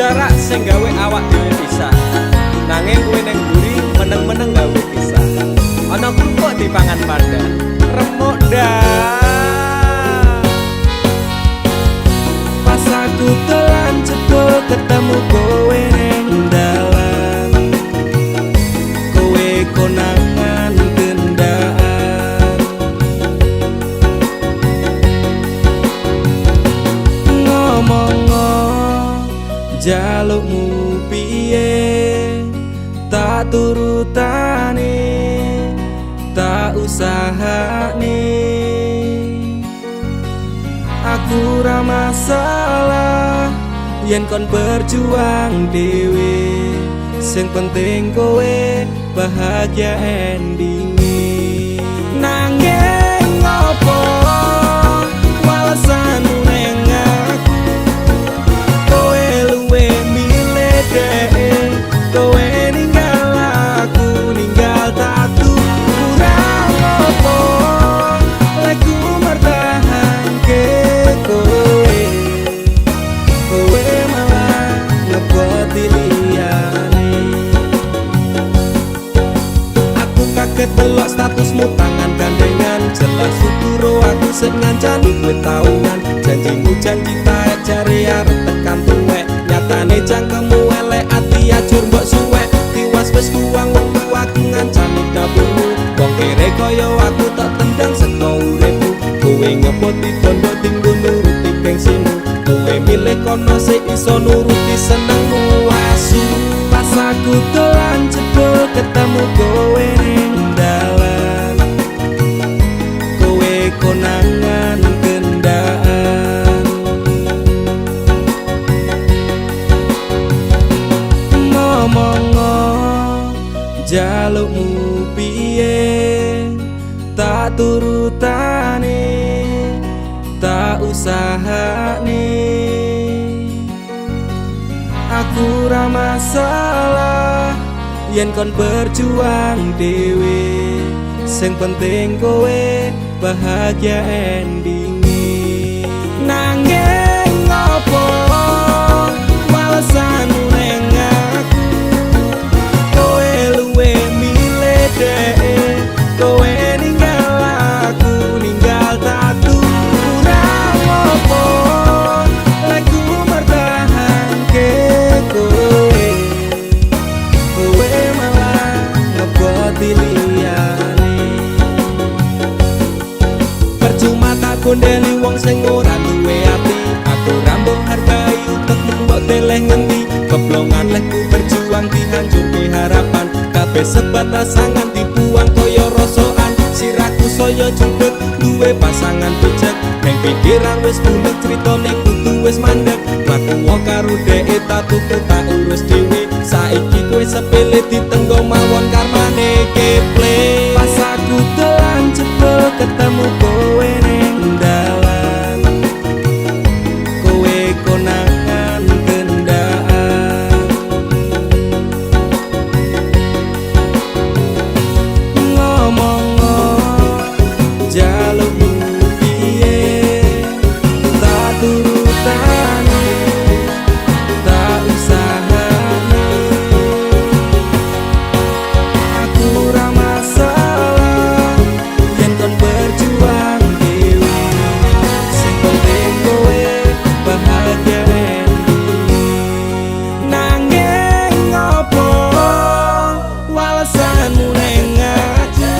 jarak sing gawe awak dhewe pisah. Nanging kowe ning mburi meneng-meneng gawe pisah. Ana krupuk dipangan panda, remuk dah. Pas aku telan cebol ketemu kowe ning dalan, kowe konangan gendaan. Ngomong jalukmu piye, tak turutane, tak usahane. Aku ra masalah yen kon berjuang dhewe, sing penting kowe bahagia endinge. Nanging ngopo walesanmu ning aku, kowe luwe milih dhek, kowe ninggal aku ninggal tatu. Kurang ngopo lek ku mertahanke kowe, kowe malah ngeboti liyane. Aku kaget delok statusmu tangan gandengan, jelas uturo aku sing ngancani kowe tahunan. Janjimu janji taek jare arep tekan tuwek, nyatane cangkemmu elek ati ajur mbok suwek. Tiwas wis kuwang wektu aku ngancani dapurmu, wong kere kaya aku tak tendang seko uripmu. Kowe ngepoti bondo tinggo nuruti gengsimu, kowe milih kono sik iso nuruti senengmu asu. Pas aku dolan jebol ketemu kowe ning dalan, kowe konangan gendaan. Ngomong jalukmu piye, tak turutane, tak usahane. Aku ra masalah yen kon berjuang dhewe, sing penting kowe bahagia endinge. Nanging ngopo walesanmu ning aku, kowe luwe milih dhek, kowe ninggal aku ninggal tatu. Kurang ngopo lek ku mertahanke kowe, kowe malah ngeboti liyane. Percuma tak gondeli wong sing ora duwe ati, aku ra mbok hargai utekmu mbok teleh ngendi. Keblongan lek ku berjuang dihancurke harapan, kabeh sebatas sangan dibuang kaya rosokan. Siraku saya jundut duwe pasangan pijak, neng pikiran wis bulet critane kudu wis mandek. Laku karo dhek tak tuku tak urus dhewe, saiki kowe sepele ditenggo mawon karmane keple. Pas aku dolan jebol ketemu kowe ning dalan, kowe konangan gendaan. Ngomong jalukmu piye, tak turutane, tak usahane. Aku ra masalah yen kon berjuang dhewe, sing penting kowe bahagia endinge. Nanging ngopo walesanmu ning aku,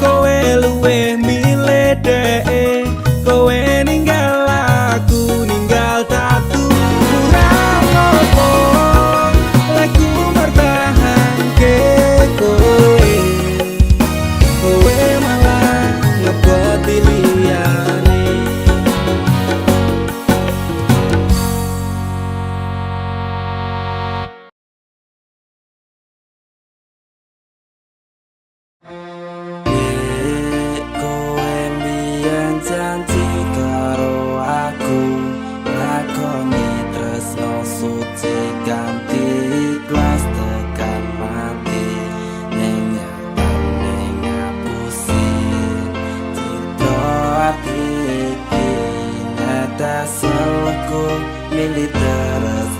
kowe luwe milih dhek, kowe ninggal aku ninggal tatu. Kurang ngopo lek ku mertahanke kowe, kowe malah ngeboti liyane. Kowe mbiyen janji karo aku, lakoni tresno suci ganti ikhlas tekan mati. Ning nyatane ngapusi citra ati iki, netes selku milih terus.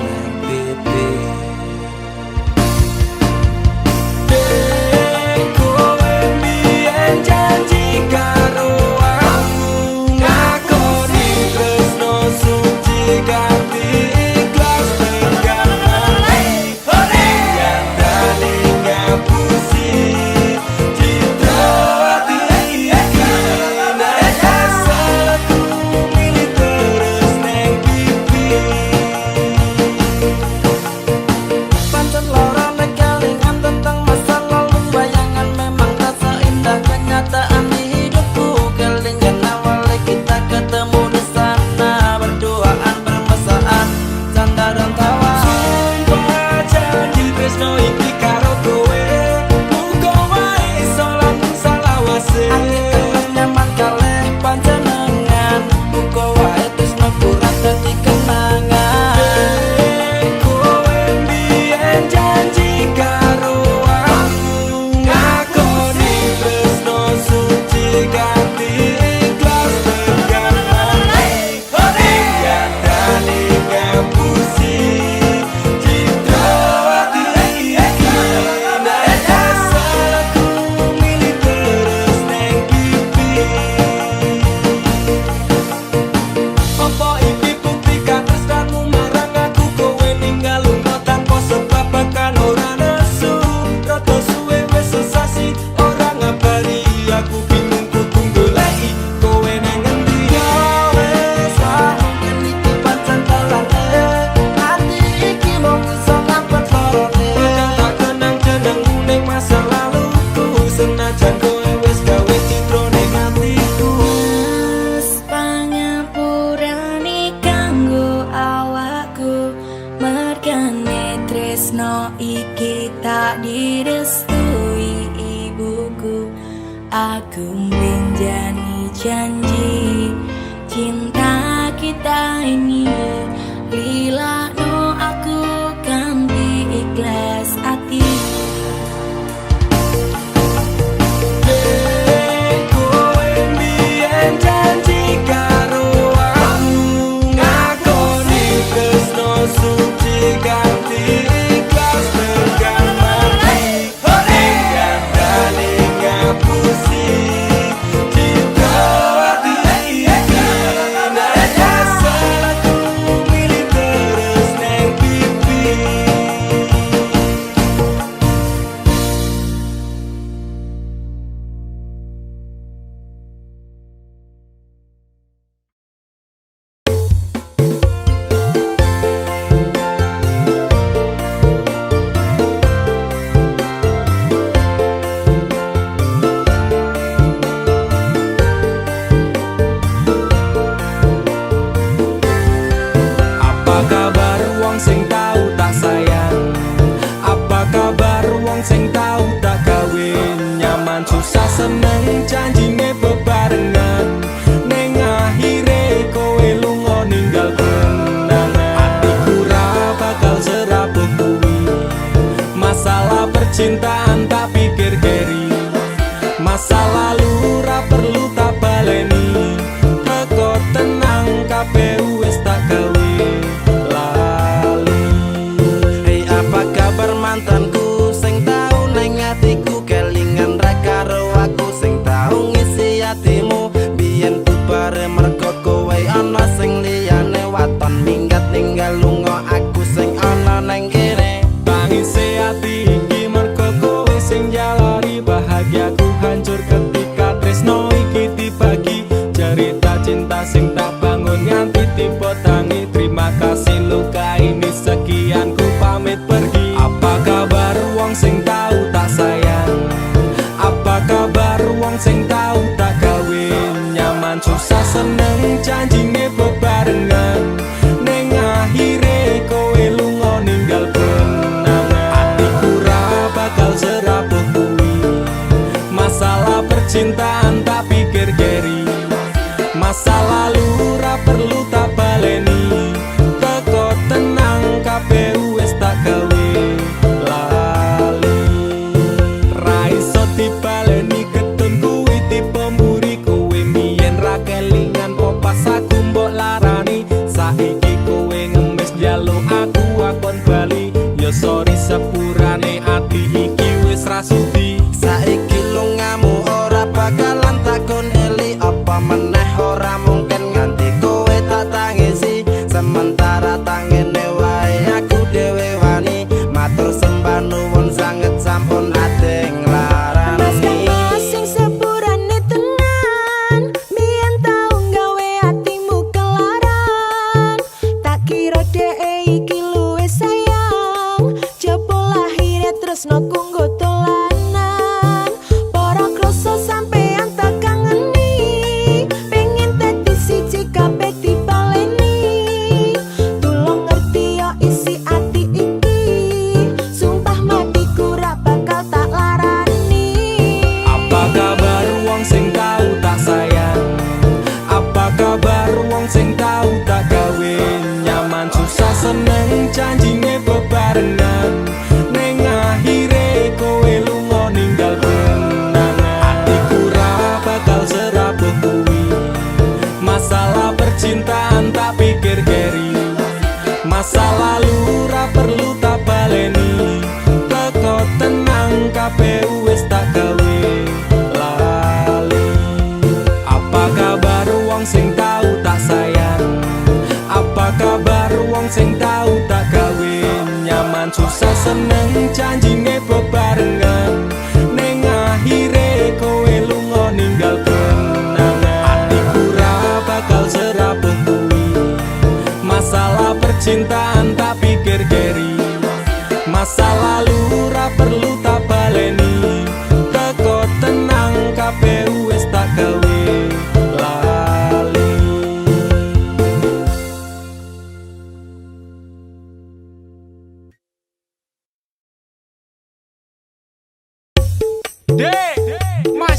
tresno iki tak direstui ibuku. Aku menjani janji cinta kita ini, lila no aku ganti ikhlas hati. Susah seneng janjine bebarengan, neng akhire kowe lunga ninggal kenangan. Atiku ra bakal serapuh kuwi, masalah percintaan tak pikir keri. Masa lalu ra perlu tak baleni, teko tenang kabeh wis tak gawe lali. Hei, apa kabar mantanku sing tau neng atiku kelingan ra karo aku, sing tau ngisi atimu biyen bubare mergo kowe ana sing liyane waton minggat ninggal lunga aku sing ana neng kene. Tangise ati iki mergo kowe sing jalari bahagiaku hancur ketika tresno iki dibagi. Cerita cinta sing tak bangun nganti tiba tangi. Terima kasih luka ini sekian ku pamit pergi. Apa kabar wong sing tahu tak sayang? Apa kabar wong sing tahu tak kawin? Nyaman susah seneng janjine bebarengan, neng akhire kowe lunga ninggal kenangan. Atiku ra bakal serapuh kuwi, masalah percintaan tak pikir keri. Masa lalu ra perlu tak baleni, teko tenang kabeh wis tak gawe lali. Ra iso dibaleni ketun kuwi tipe mburi, kowe mien ra kelingan po pas aku mbok larani. Saiki kowe ngemis njaluk aku akon bali, ya sorry sepurane ati iki wis ra sudi. Saiki lungamu ora bakalan takon eli, apa meneh ora mungkin nganti kowe tak tangisi. Sementara tangene wae aku dhewe wani, matur sembah nuwun sanget sampun ate nglarani. Sing sepurane tenan, mien tau gawe atimu kelaran. Tak kira dhek iki luwih sayang, jebul akhire tresno kunggo dolanan. Para kroso sampean tak kangeni, pengen dadi siji kabeh dibaleni. Tulung ngerti yo isi ati iki, sumpah matiku ra bakal tak larani. Apa kabar wong sing tahu tak sayang? Apa kabar wong sing tahu tak kawin? Nyaman susah seneng janjine bebarengan, neng akhire kowe lunga ninggal kenangan. Atiku ra bakal serapuh kuwi, masalah percintaan tak pikir keri. Masa lalu ra perlu tak baleni, teko tenang kabeh wis tak gawe lali. Apa kabar wong sing tahu tak sayang? Apa kabar wong sing tahu tak kawin? Nyaman susah seneng janjine bebarengan, neng akhire kowe lunga ninggal kenangan. Atiku ra bakal serapuh kuwi, masalah percintaan tak pikir keri. Masa lalu ra perlu tak baleni, teko tenang kabeh wis tak gawe lali.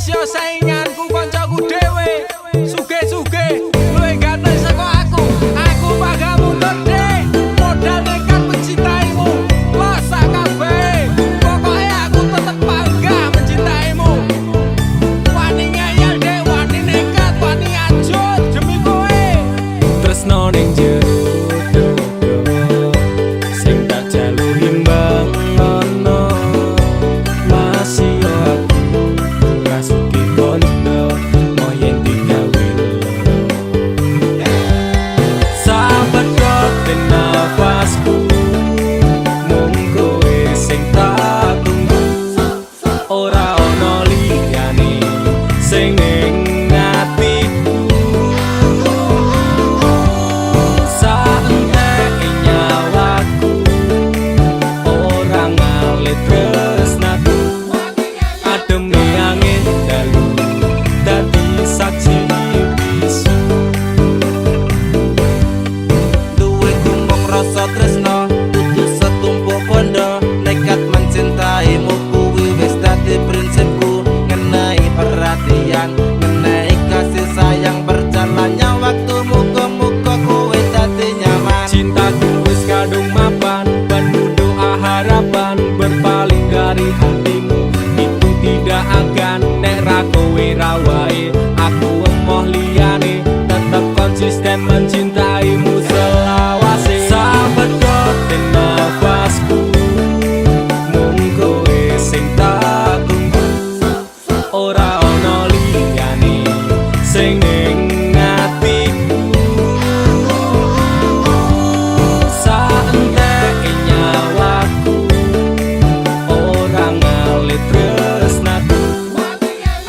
masya sainganku koncoku dhewe. Suge-suge luwih ganteng saka aku. Aku bakal mundur deh. Modal nekat mencintaimu. Lo sak kabeh. Pokoke aku tetep bangga mencintaimu. Wani ngeyel deh, wani nekat, wani ajut demi kowe. Tresno ning jero sing tak jaluh imbang ono. Masih yo aku rasuki kono moyen digawe loro. Sahabat kote nafasku mung kowe sing tak tunggu. Ora ono liyane sing ning atiku. Saenteke nyawaku ora ngalit tresnaku. Ademe angin dalu dadi saksi bisu. Duwe gumbung rasa tresno dudu setumpuk bondo. Nekat mencintaimu kuwi wis dadi prinsipku. Ngenai perhatian, ngenai kasih sayang, berjalannya waktu muga-muga kowe dadi nyaman. Cintaku wis kadung mapan, penuh doa harapan, berpaling dari hatimu itu tidak akan. Nek ra kowe ra wae, aku emoh liyane, tetep konsisten mencintaimu selawase. Sahabat kote nafasku mung kowe sing tak tunggu. Ora ono liyane sing ning atiku. Saenteke nyawaku ora ngalit tresnaku.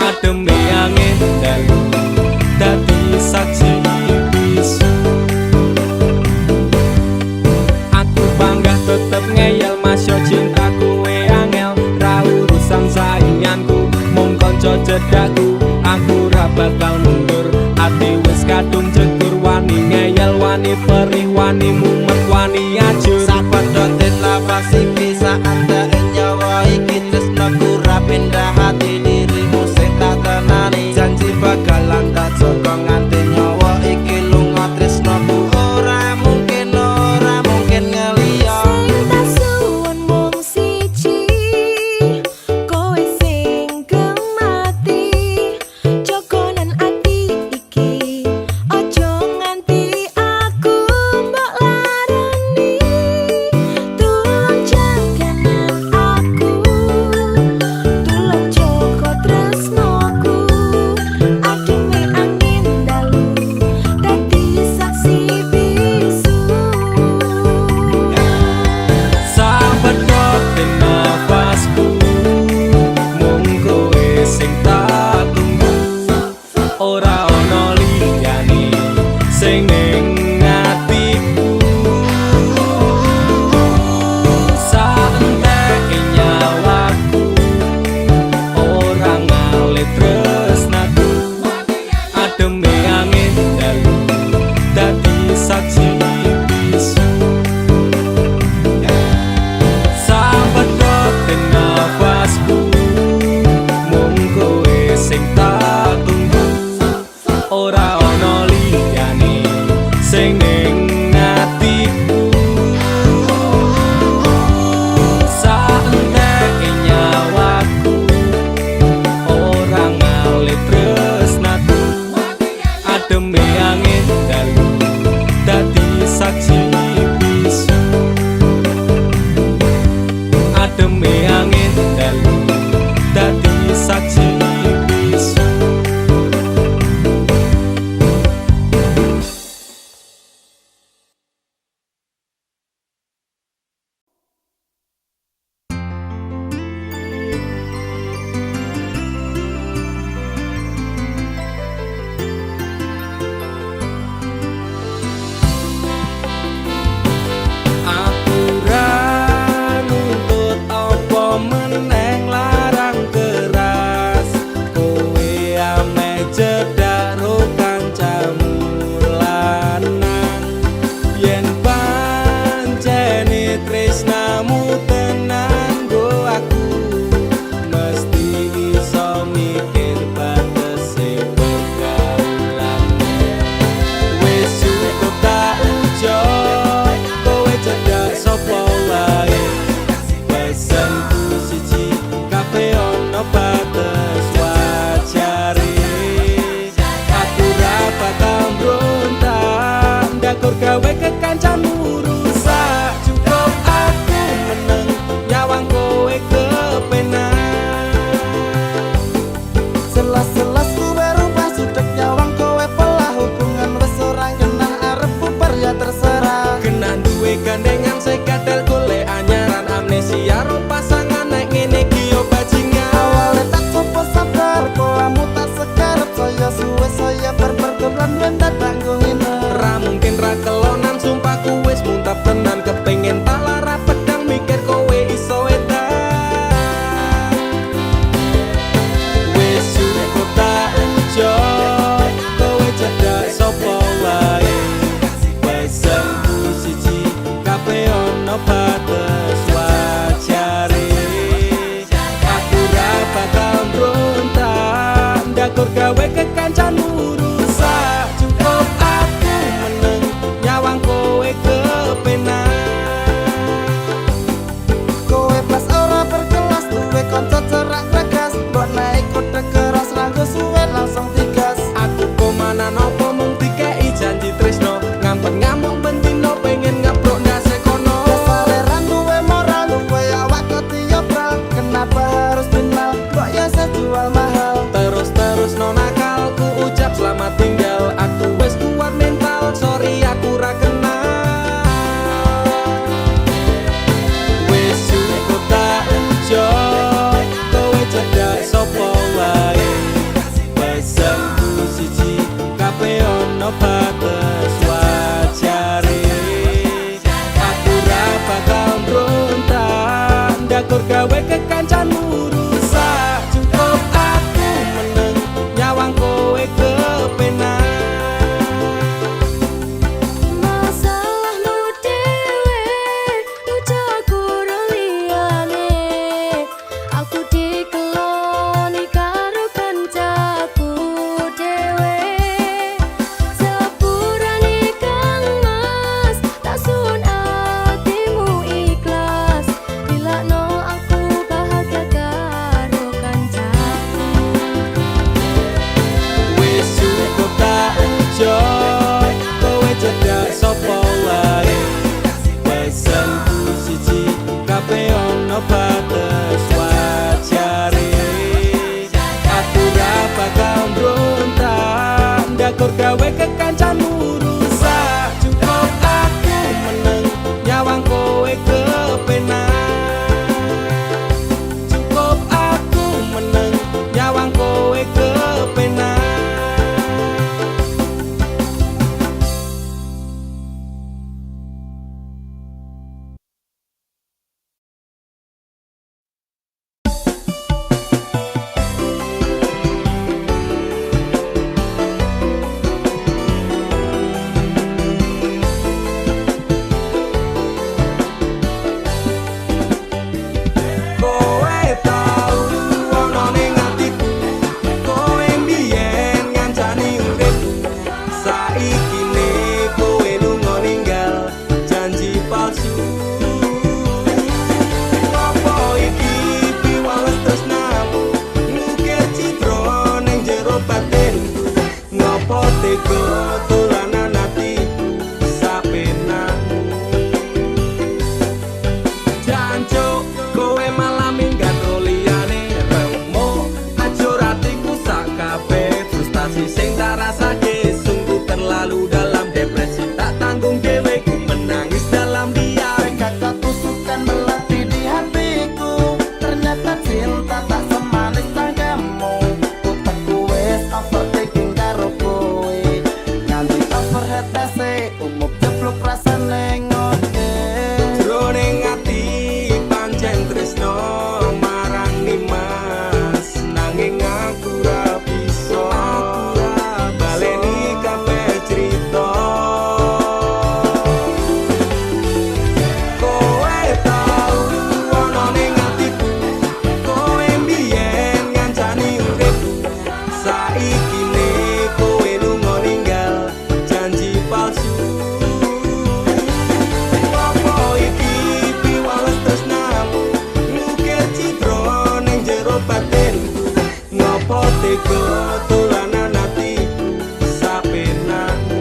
Ademe angin dalu dadi saksi bisu. Aku bangga tetep ngeyel masya cintaku we angel. Ra urusan sainganku mung kanca cedakku. Aku ra bakal mundur, ati wis kadung jegur. Wani ngeyel, wani perih, wani mumet, wani ajur. Sapadha nafas iki saandake nyawa iki tresnaku ra pindah hati dirimu sing tak tenani. Janji bakalan tak jaga nganti nyawa iki lunga tresnaku. Ora mungkin ngeliya. Sing tak suwun mung siji, kowe sing gemati. Jogonan ati iki, ojo nganti aku mbok larani. Tulung jaganan aku, tulung gawe kekancanmu rusak. Cukup aku meneng nyawang kowe kepenak. Selas-selas kowe rubah sudek nyawang kowe pelah. Hubungan wis ora genah arep bubar ya terserah. Kena duwe gandengan sekatel golek anyaran amnesia ro pasangan nek ngene iki yo bajingan. Awale tak coba sabar koamu tak sekarep saya suwe saya berperkelan mendat tanggung ini. Ra mungkin ra kelonan sumpahku wis muntap tenan kepengin tak lara pedang mikir kowe iso edan. Wis cukup tak jo kowe cedak sapa wae. Pesenku siji kabeh ono bates wajare. Aku ra bakal mbrontak ndakur gawe kekancanmu rusak. Cukup aku meneng nyawang kowe kepenak. Kowe pas ora berkelas duwe kanca cerak regas. Mbok naik kode keras ranggo suwe langsung digas. Aku komana nopo mung dikei janji tresno. Ngampet ngamuk bentino pengen ngeprok ndase kono. Saleran duwe moral duwe awak ketiobral. Kenapa harus final kok ya saya jual mahal. Terus no nakal ku ucap selamat tinggal. Aku wis kuat mental sorry aku ra kenal. Wis cukup tak jo kowe cedak sapa wae. Pesenku siji kabeh ono bates wajare. Aku ra bakal mbrontak ndakur gawe kekancanmu rusak. Cukup aku meneng nyawang kowe kepenak. Masalahmu dewe ucaku liyane. Aku dikeloni karo kancaku dewe. Sepurane Kang Mas tak sun atimu ikhlas. Dilakno aku bahagia karo kancaku. Wis cukup tak jo kowe cedak sapa wae. Pesenku siji kabeh ono bates wajare. Aku ra bakal mbrontak ndakur gawe kekancanmu rusak. Cukup aku meneng nyawang kowe kepenak. Cukup aku meneng nyawang kowe kepenak. Kowe tau ono ning atiku. Kowe mbiyen ngancani urip. Saiki ne kowe lunga ninggal janji palsu. Apa iki piwales tresnamu ngukir citra ning jero batinku. Ngopo tega dolanan atiku sapenakmu. Jancuk kowe malah minggat liyane remo. Ajur atiku sak kabeh frustasi sing tak rasake. Sungguh terlalu dalam depresi tak tanggung dhewe ku menangis dalam diam. Kata tusukan melatih di hatiku. Ternyata cinta tak semanis tanggamu. Utakku wis overthinking karo kowe. Nganti overhead tese umup jeblok rasane ngoke. Jroning ati pancen tresno marang Nimas. Nanging aku ra bisa baleni kabeh crita. Kowe tau ono ning atiku. Kowe mbiyen ngancani urip. Saiki ne kowe lunga ninggal janji palsu. Apa iki piwales tresnamu ngukir citra ning jero batinku. Ngopo tega dolanan atiku sapenakmu.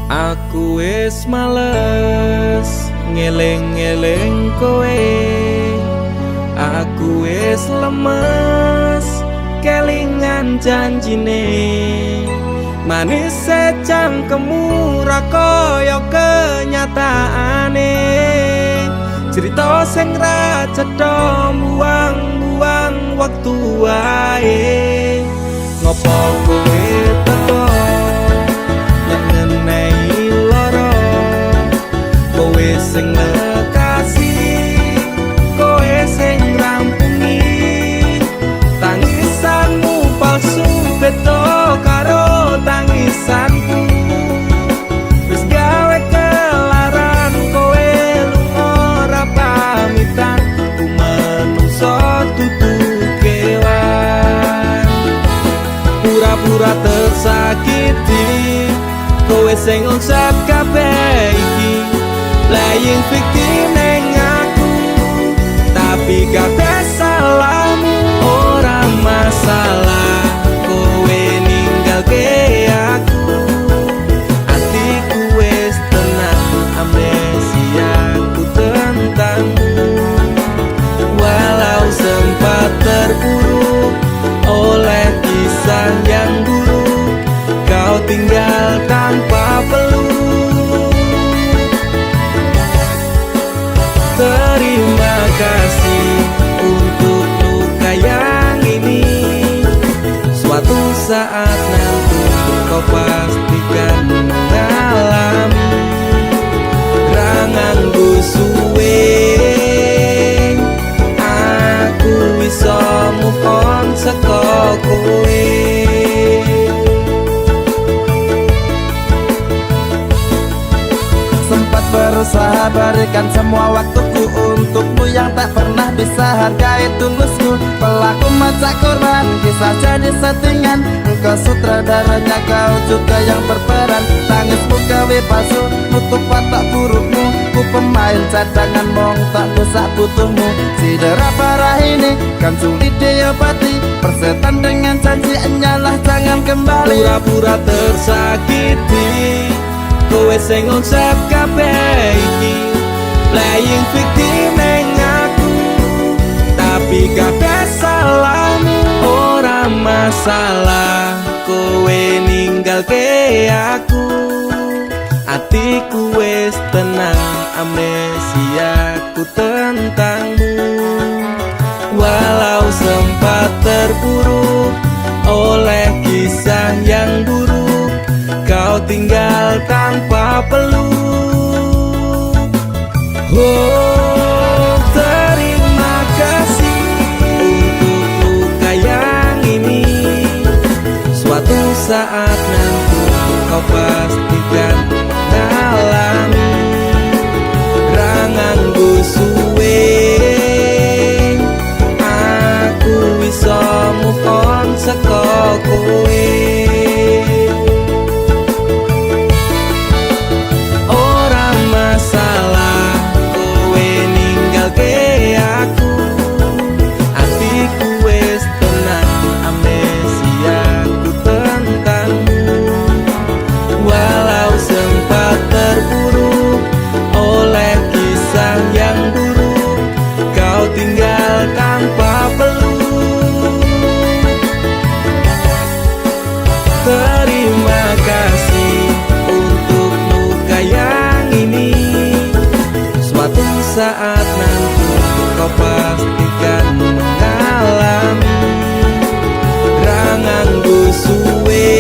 Aku wis males ngeling-eling kowe. Aku wis lemes kelingan janjine. Manis secangkemmu ra kaya kenyataane. Cerita sing ra cetha buang-buang waktu wae. Ngopo kowe teko nek ngenehi lara. Kowe sing lekasih, kowe sing rampungi. Tangisanmu palsu beda karo tangisanku. Wis gawe kelaran kowe lunga ora pamitan. Ku menungso dudu kewan, pura-pura tersakiti. Kowe sing ngonsep kabeh iki, playing victim neng aku. Tapi kabeh salahmu, ora masalah. Kowe ninggalke aku, atiku wis tenang, amnesiaku tentangmu. Walau sempat terpuruk oleh kisah yang buruk, kau tinggal tanpa peluk. Terima kasih untuk luka yang ini. Suatu saat nanti kau pastikan mengalami. Rangangku suwe, aku bisa move on saka kowe. Sempat berusaha berikan semua waktuku untukmu yang tak pernah bisa hargai tulusku. Pelaku macak korban, kisah jadi settingan. Engkau sutradaranya, kau juga yang berperan. Tangismu gawe palsu, nutup watak burukmu. Ku pemain cadangan, mong tak bisa butuhmu. Sidera parah ini kan sulit diobati. Persetan dengan janji, enyalah jangan kembali. Pura-pura tersakiti, kowe sing ngonsep kabeh iki, playing victim neng aku. Tapi kabeh salahmu, ora masalah. Kowe ninggalke aku, atiku wis tenang, amnesiaku tentangmu. Walau sempat terpuruk oleh kisah yang buruk, kau tinggal tanpa peluk. Oh, terima kasih untuk luka yang ini. Suatu saat nanti kau pastikan mengalami. Rangangku suwe, aku bisa move on saka kowe. Ora masalah, kowe ninggalke aku, atiku wis tenang, amnesiaku tentangmu. Walau sempat terpuruk oleh kisah yang buruk, kau tinggal tanpa peluk. Terima kasih untuk luka yang ini. Suatu saat nanti kau pastikan mengalami. Rangangku suwe,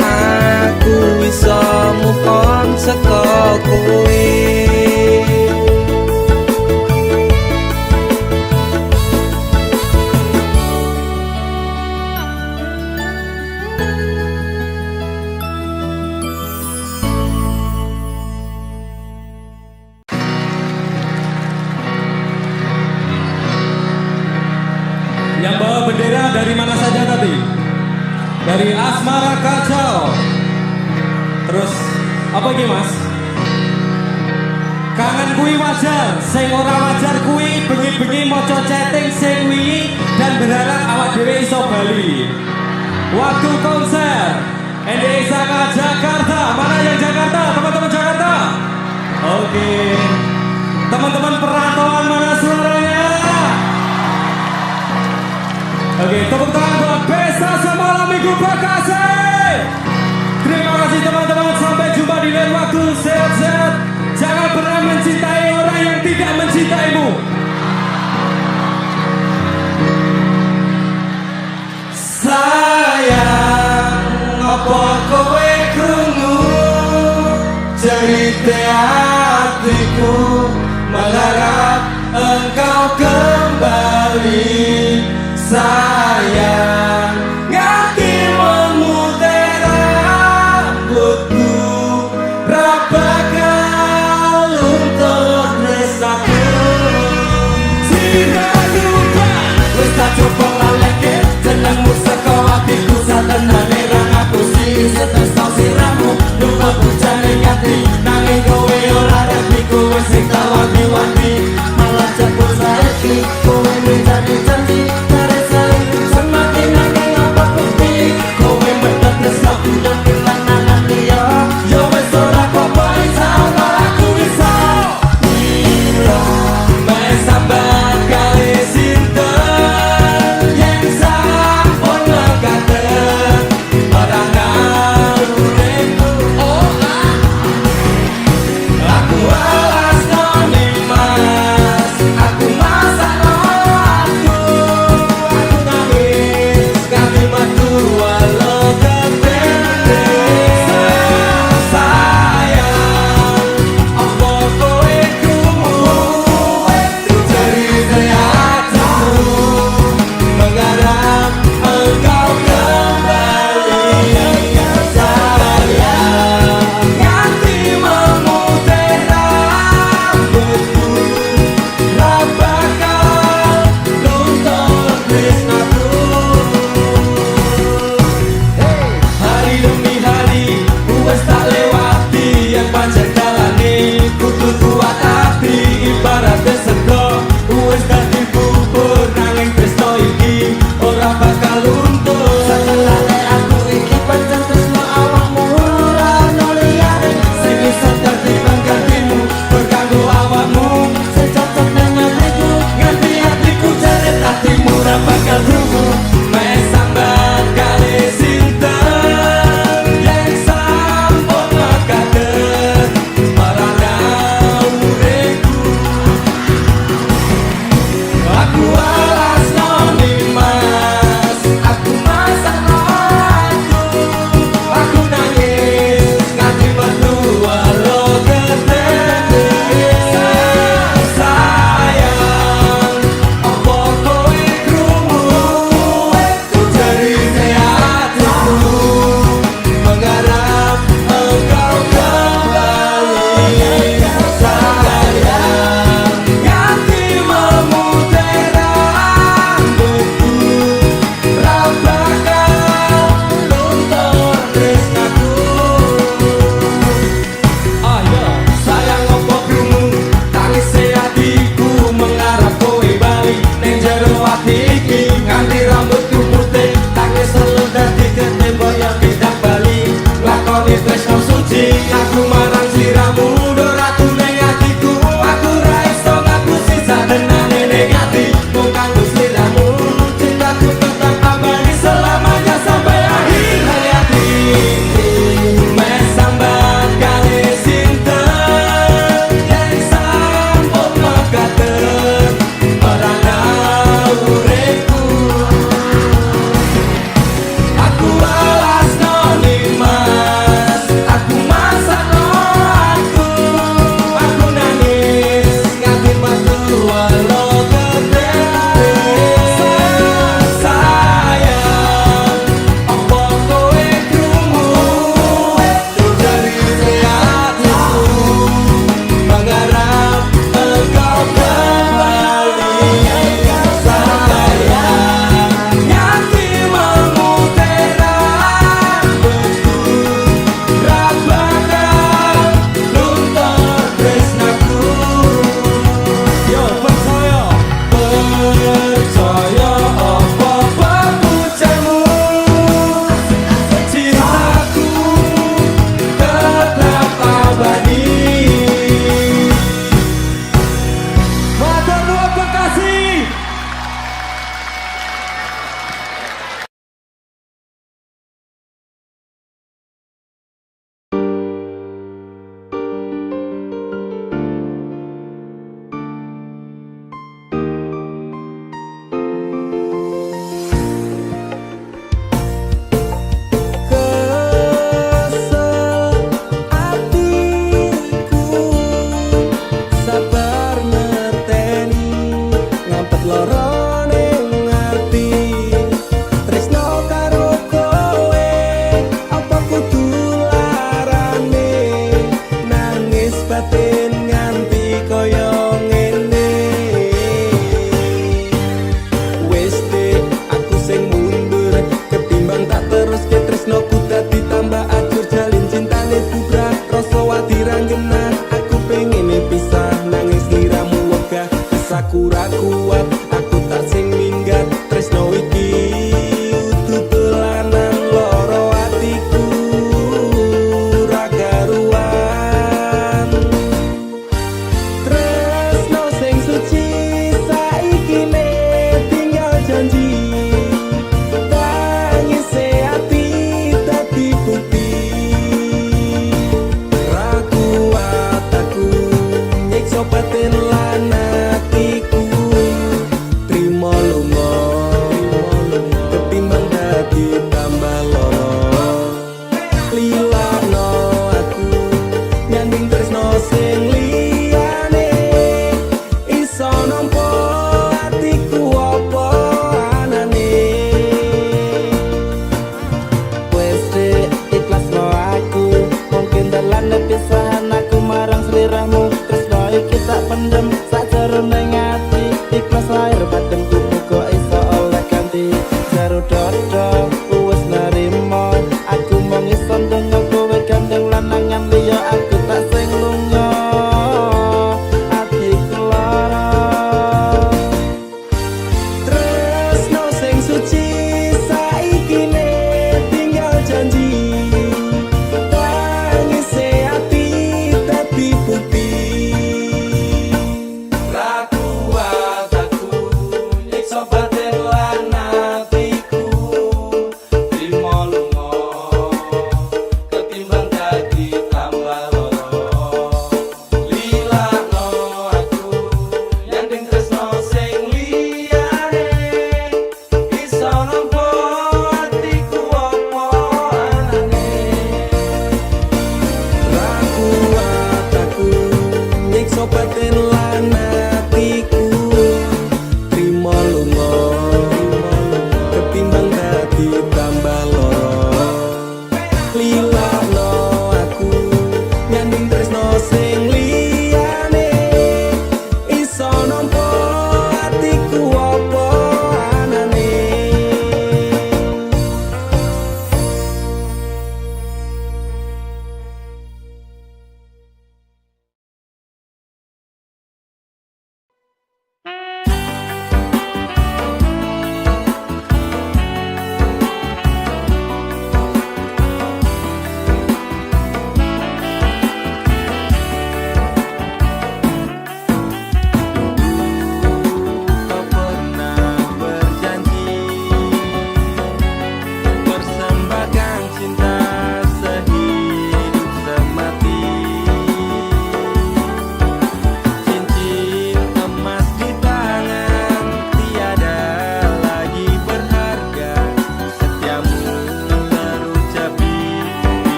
aku bisa move on saka kowe. Yang bawa bendera dari mana saja tadi? Dari Asmara Kacau. Terus apa lagi mas? Kangen kui wajar, sing ora wajar kui bengi-bengi moco chatting sing wingi dan berharap awak dhewe iso bali. Waktu konser Ende Isaka Jaka Terima kasih. Terima kasih teman-teman. Sampai jumpa di lain waktu. Sehat-sehat. Jangan pernah mencintai orang yang tidak mencintaimu. Sayang, apa kowe krungu cerita hatiku, mengharap engkau kembali. Sayang, nganti memutih rambutku, rapakal untuk resaku. Siraduka, wis tak coba ngaleke jenengmu saka hatiku, satenane ra ngapusi setesno siramu. Lupa bujane ngati nanging kowe ora rapi, kowe sing tak wanti-wanti malah cepet saiki kowe menjadi janji. Semakin nanging apa bukti kowe mentetes aku dan kelanangan liya. Yo wis ora apa-apa insyaallah aku iso mira mesambat kali sinten yang sampun mekaten padahal uripku. Aku alas noni mas, aku masak aku nangis kami matu walau ketende. Sayang, apa kowe krungu cerita hatiku, mengharap engkau kembali. Sayang, nganti memutih rambutku, rapakal luntur tresnaku. Hari demi hari wes tak lewati yang pancen dalane, kudu kuat hati ibarat sego wes dadi bubur nanging tresno iki ora bakal luntur. Setelahne aku iki pancen tresno awakmu, ora ono liyane sing iso dadi penggantimu. Berkanggo awakmu sing cocok nang hatiku, nganti hatiku jare hatimu ora bakal rungu. Mesambat kali sinten yang sampun mekaten padahal uripku. Aku alas noni mas, aku masak aku nangis nganti metu walau ketende. Sayang, apa kowe krungu cerita hatiku, mengharap engkau kembali. Sayang, nganti memutih rambutku, rapakal luntur tresnaku. Ayo sayang, apa krungu tangis hatiku, mengharap kowe bali ning jero ati iki. Nganti rambutku putih tangis selalu dadi ketembok yang tidak bali. Lakoni tresno suci aku marang sliramu, doratu ning atiku. Aku ra iso ngapusi satenane ning ati, mung kanggo sliramu cintaku tetap abadi selamanya sampai akhir hayati. Mesambat kali sinten yang sampun mekaten padahal uripku. Aku alas noni mas, aku masak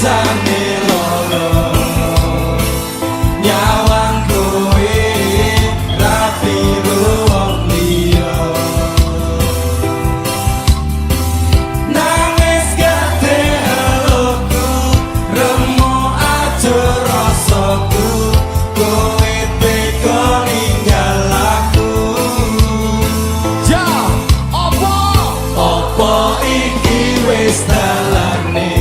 rasane loro nyawang kowe rapi wong liya nangis gede eluku remo aja rasaku kowe tega ninggal aku Ja, apa iki wis dalane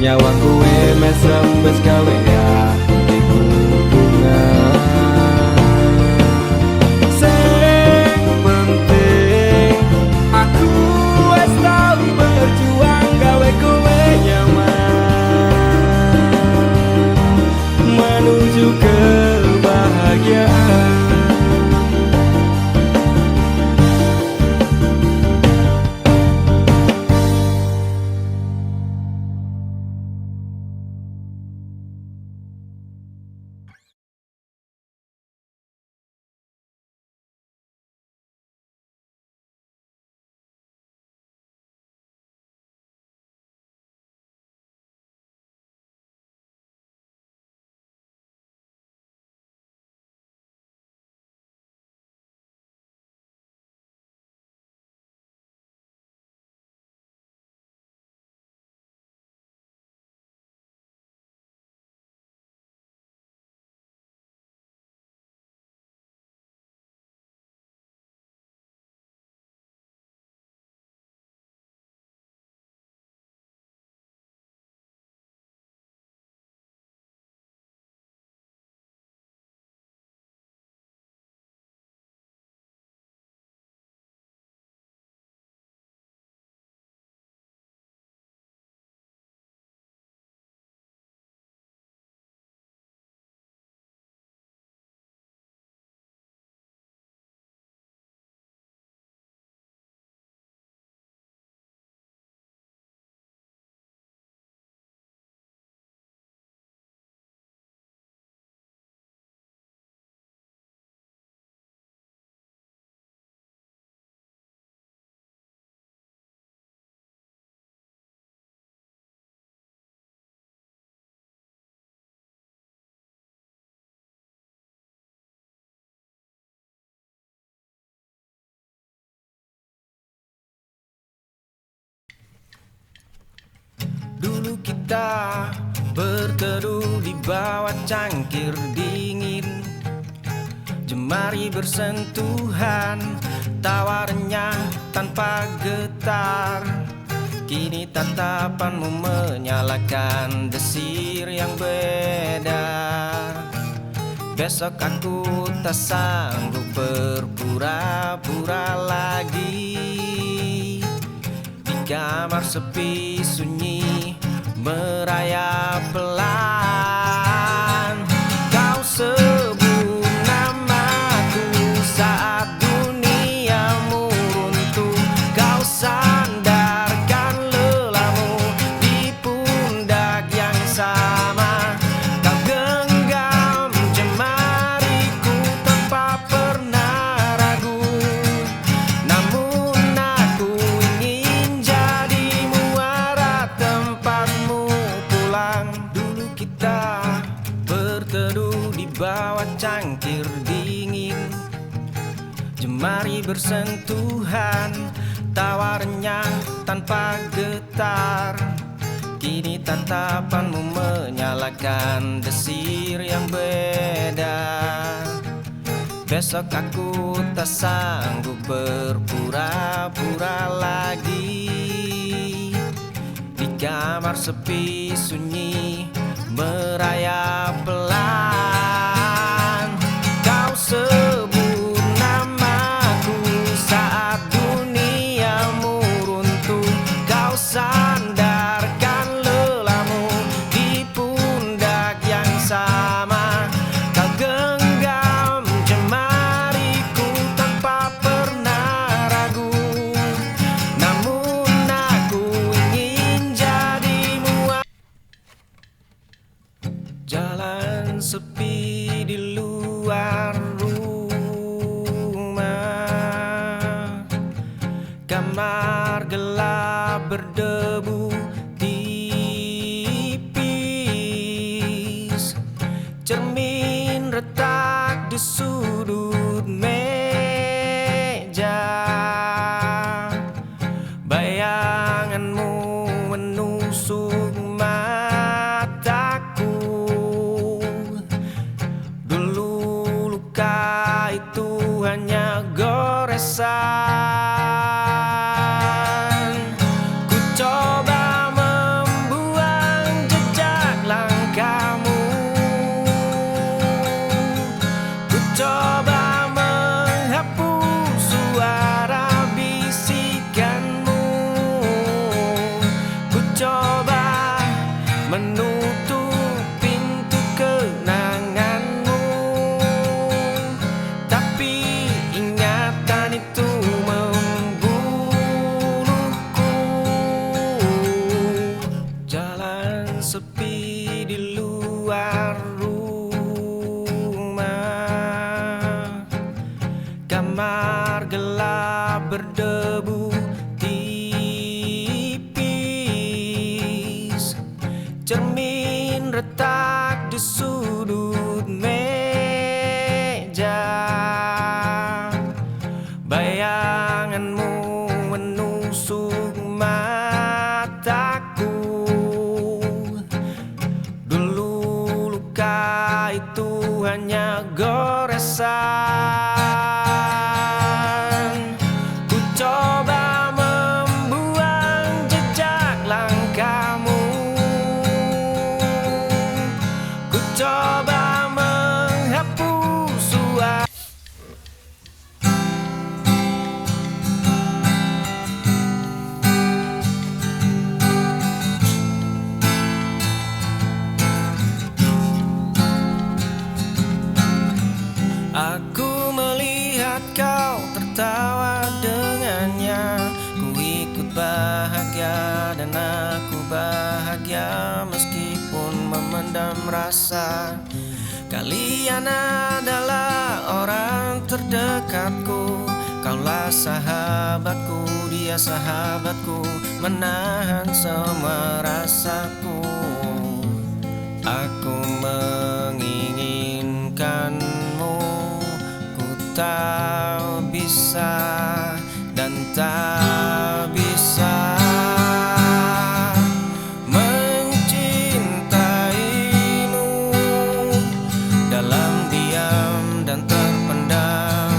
Nyawa kowe mesem wis gawe atiku bunga. Sing penting aku wis tau berjuang gawe kowe nyaman menuju kebahagiaan. Dulu kita berteduh di bawah cangkir dingin, jemari bersentuhan, tawarnya tanpa getar. Kini tatapanmu menyalakan desir yang beredar. Besok aku tak sanggup berpura-pura lagi. Di kamar sepi sunyi merayap pelan. Kau sebut namaku saat duniamu runtuh. Kau sandarkan lelamu di pundak yang sama. Kau genggam jemariku tanpa pernah ragu. Namun aku ingin jadi muara tempatmu pulang. Dulu kita berteduh di bawah cangkir dingin, jemari bersentuhan, tawarnya tanpa getar. Kini tatapanmu menyalakan desir yang beredar. Besok aku tak sanggup berpura-pura lagi. Di kamar sepi sunyi merayap pelan. Kau sebut namaku saat duniamu runtuh. Kau sandarkan lelamu di pundak yang sama. Kau genggam jemariku tanpa pernah ragu. Namun aku ingin jadi muara. Jalan sepi di luar rumah, kamar gelap berdebu tipis, cermin retak di sudut meja. Bayanganmu menusuk mataku, coba menutup pintu kenanganmu, tapi ingatan itu membunuhku. Jalan sepi di luar rumah, kamar gelap berdebu tipis, cermin retak di sudut meja, bayanganmu menusuk mataku. Dulu luka itu hanya goresan. Ku coba membuang jejak langkahmu, ku coba menghapus suara. Aku melihat kau tertawa dengannya, ku ikut bahagia dan aku bahagia meskipun memendam rasa. Kalian adalah orang terdekatku, kaulah sahabatku, dia sahabatku, menahan semua rasaku. Aku menginginkanmu, ku tak bisa dan tak bisa mencintaimu dalam diam dan terpendam.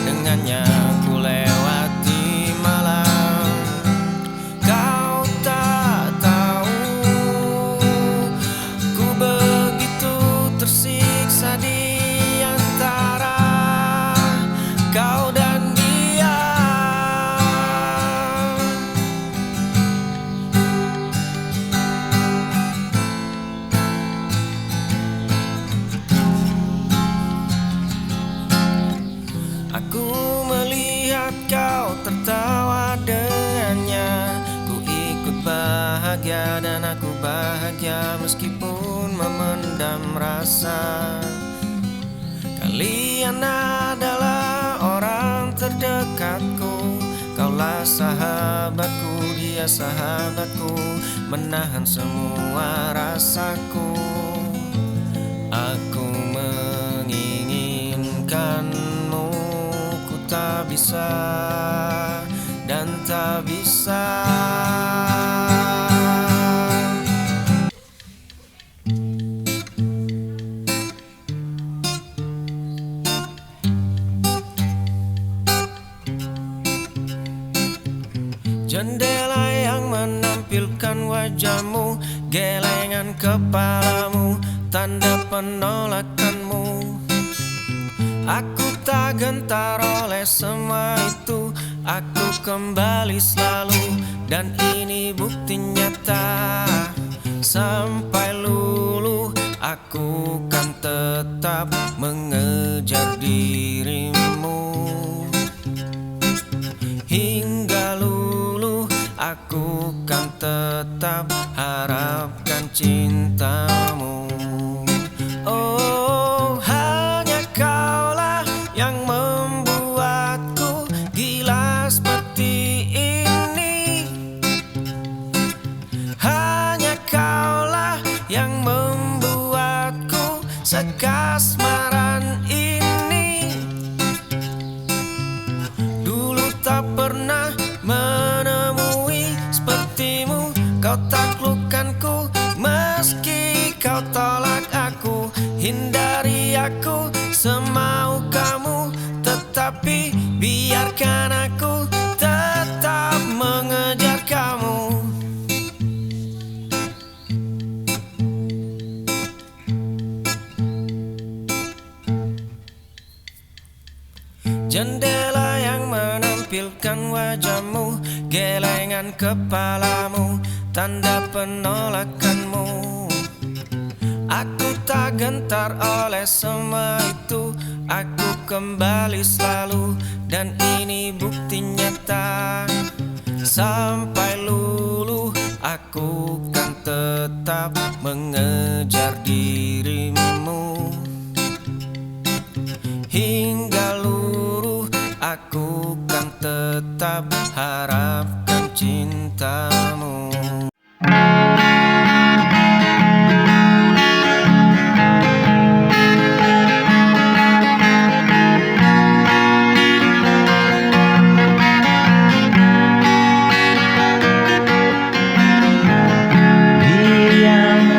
Dengannya ku lewati malam, kau tak tahu ku begitu tersiksa di antara kau dan dia. Aku melihat kau tertawa dengannya, ku ikut bahagia dan aku bahagia meskipun memendam rasa. Kalian adalah orang terdekatku, kaulah sahabatku, dia sahabatku, menahan semua rasaku. Aku menginginkanmu, ku tak bisa dan tak bisa. Jendela yang menampilkan wajahmu, gelengan kepalamu, tanda penolakanmu. Aku tak gentar oleh semua itu, aku kembali selalu dan ini bukti nyata. Sampai luluh aku kan tetap mengejar dirimu. Hingga luluh aku kan tetap harapkan cintamu. Oh, hanya kaulah yang membuatku gila seperti ini. Hanya kaulah yang membuatku sekasmaran ini. Dulu tak pernah menemui sepertimu, kau taklukkanku meski kau tolak aku, hindari aku semau kamu, tetapi biarkan aku tetap mengejar kamu. Jendela yang menampilkan wajahmu, gelengan kepalamu, tanda penolakanmu. Aku tak gentar oleh semua itu. Aku kembali selalu, dan ini bukti nyata. Sampai luluh aku kan tetap mengejar dirimu. Hingga luruh aku kan tetap harapkan cintamu.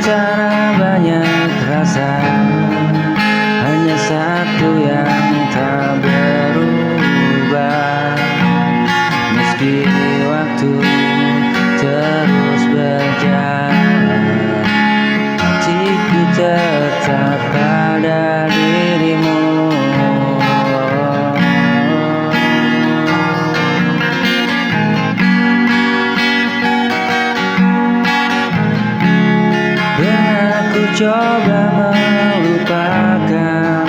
Cara banyak rasa, hanya satu yang tak berubah. Meski waktu terus berjalan, hatiku tetap pada dirimu. Aku coba melupakan,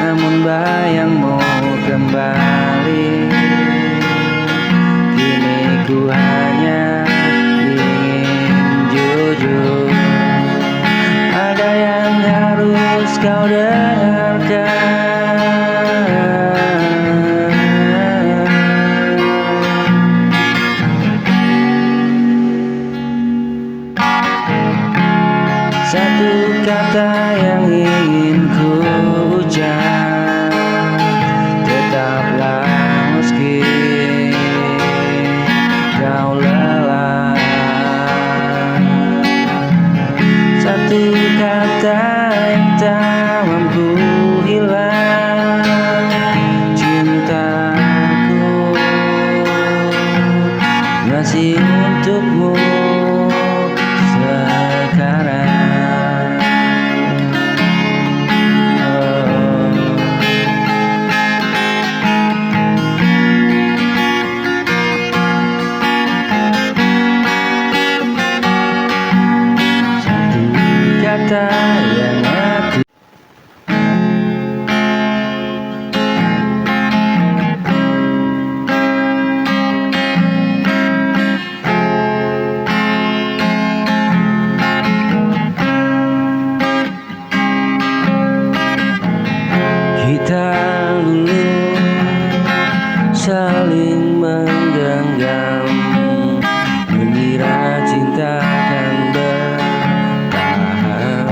namun bayangmu kembali. Kini ku hanya ingin jujur, ada yang harus kau dengarkan. Satu kata yang ingin ku ucap, tetaplah meski kau lelah. Satu kata yang tak mampu hilang, cintaku masih untukmu sekarang. Kata yang aku kita dulu saling menggenggam, mengira cinta akan bertahan.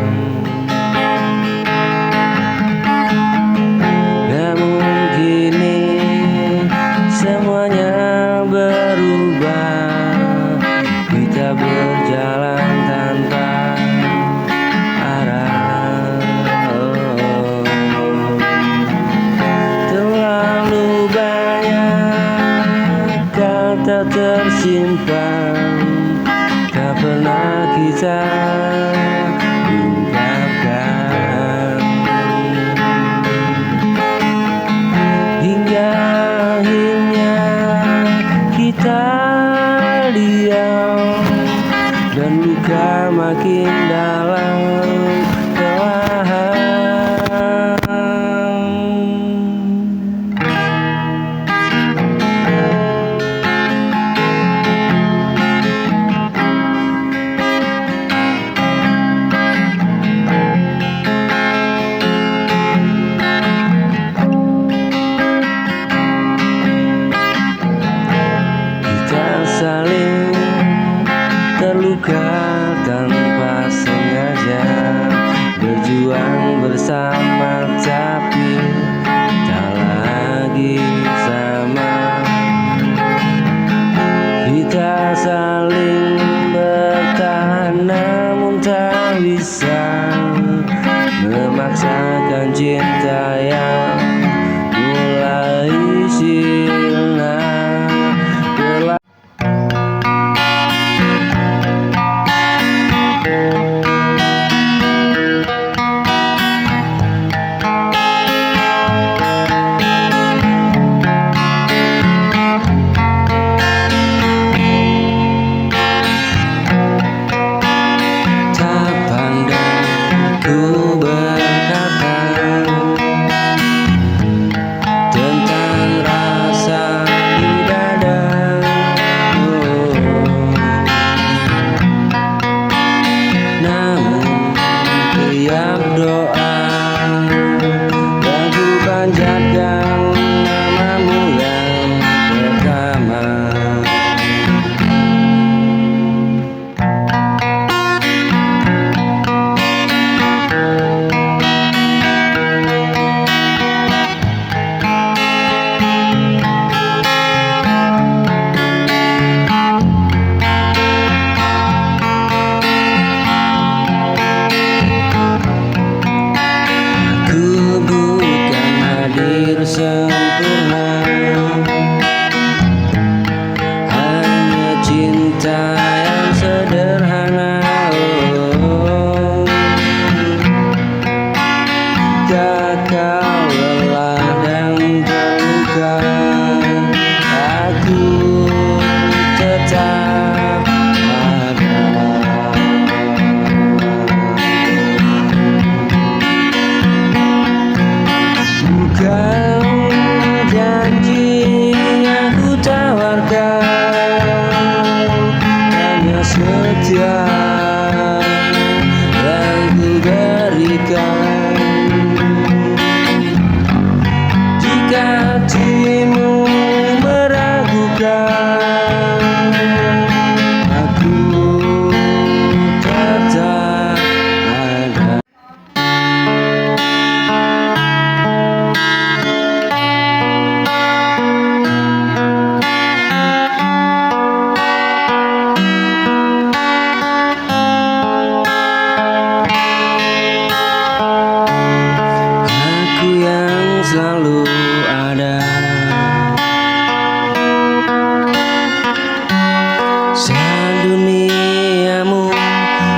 Namun kini semuanya berubah, kita berjalan tanpa arah. Terlalu banyak kata tersimpan, tak pernah kita ungkapkan. Hingga akhirnya kita diam, dan luka makin dalam perlahan. Kita saling terluka tanpa sengaja, berjuang bersama tapi tak lagi sama. Kita saling bertahan namun tak bisa memaksakan cinta yang mulai sirna.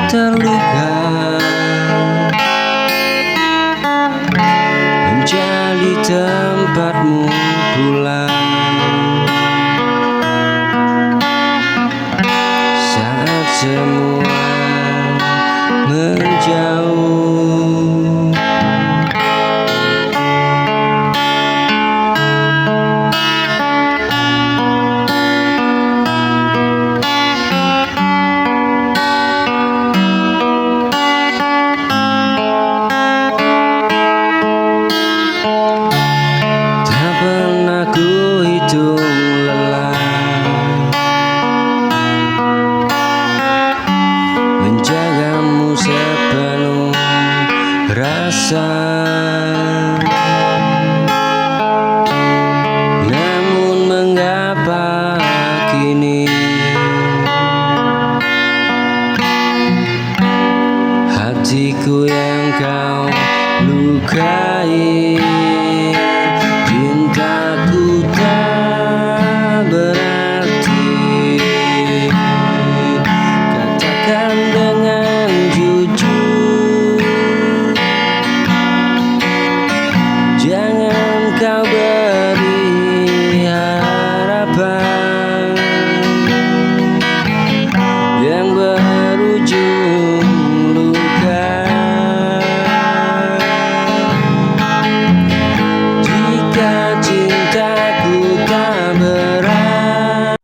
terluka menjadi tempatmu pulang saat semua menjauh. Tak pernah ku hitung lelah menjagamu sepenuh rasa, namun mengapa kini hatiku yang kau lukai, cintaku tak berarti. Katakan dengan jujur, jangan kau beri harapan yang berujung luka. Jika cintaku tak berat,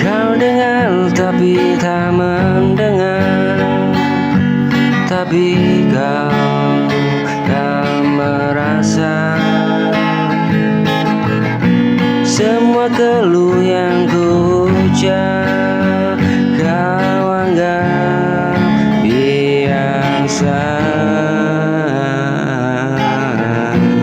kau dengar tapi tak mendengar, tapi kau tak merasa semua keluh yang ku ucap kau anggap biasa. Aku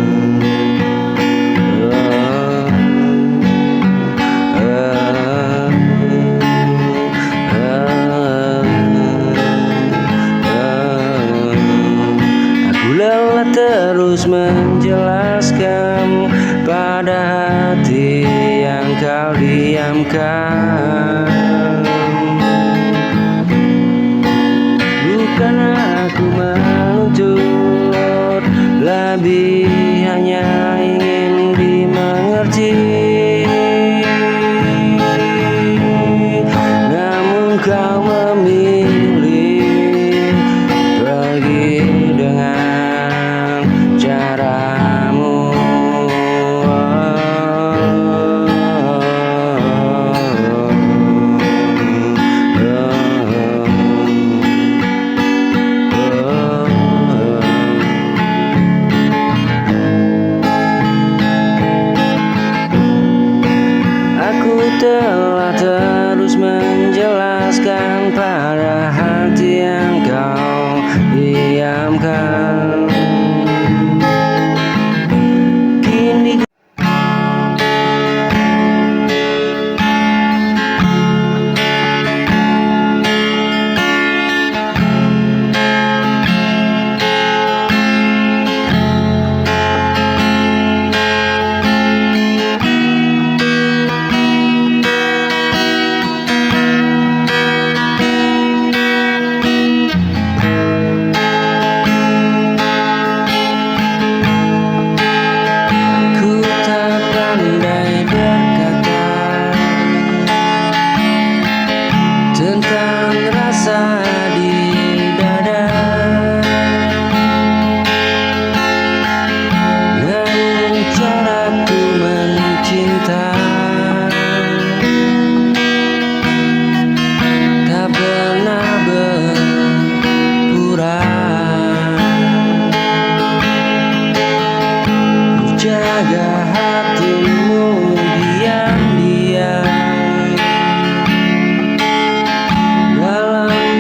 lelah terus menjelaskan pada hati yang kau diamkan. Bukan aku menuntut lebih, hanya ingin dimengerti. Namun kau memilih pergi dengan caramu. Aku telah terus menjelaskan pada hati yang kau diamkan. Kini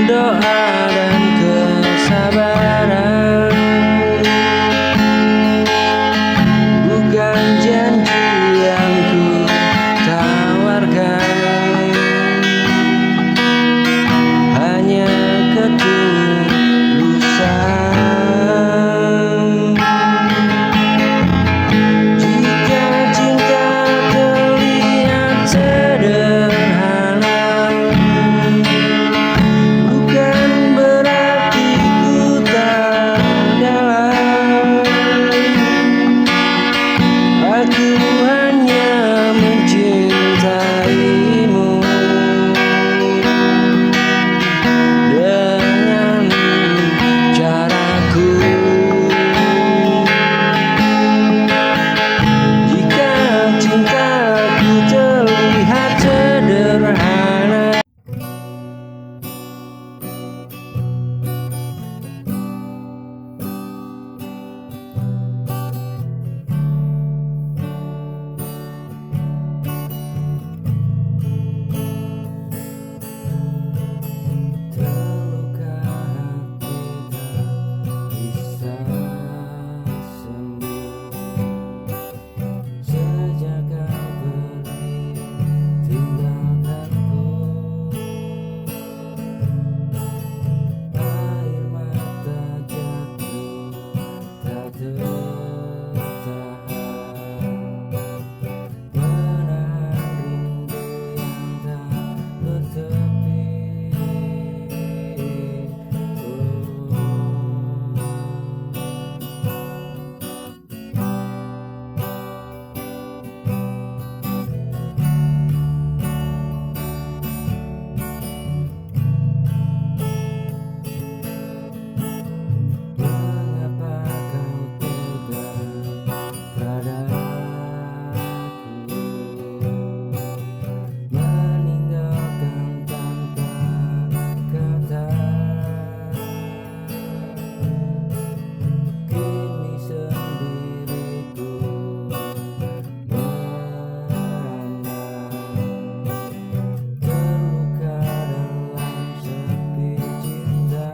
doa dan kesabaran. aku hanya mencintaimu dengan caraku. Jika cintaku terlihat sederhana, terluka hati tak bisa sembuh sejak kau pergi tinggalkanku. Air mata jatuh tak tertahan, menahan rindu yang tak bertepi. Mengapa kau tega padaku, meninggalkan tanpa kata? Kini sendiriku merana, terluka dalam sepi cinta.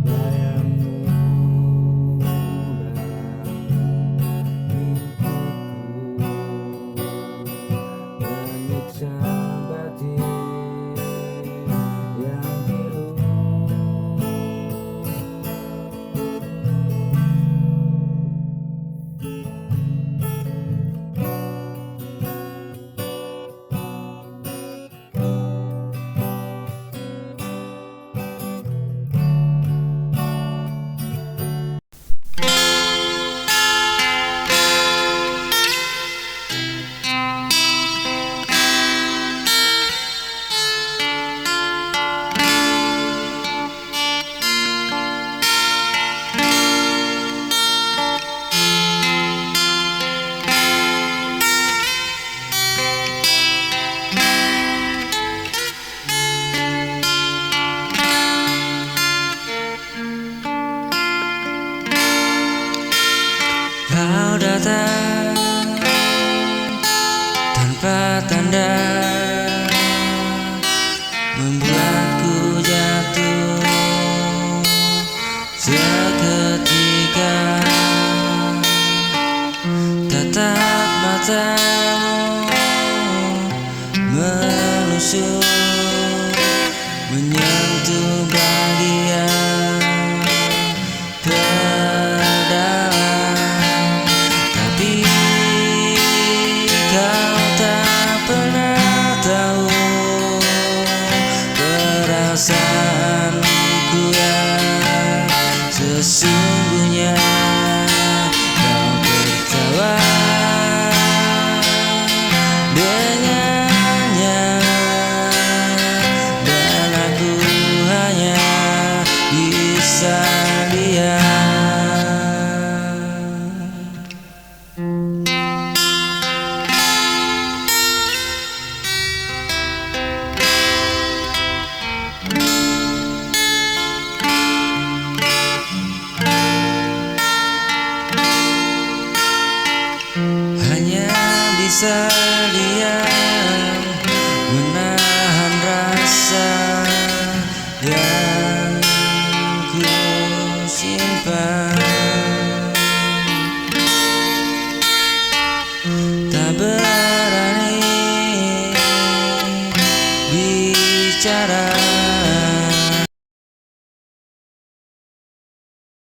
Bayangmu dalam mimpiku menyiksa batin yang pilu. Kau datang tanpa tanda, membuatku jatuh seketika. Tatap matamu menusuk, menyentuh bagian terdalam. Tapi kau tak pernah tahu perasaanku yang sesungguhnya. Kau tertawa dengannya, dan aku hanya bisa diam. Hanya bisa diam, menahan rasa yang ku simpan.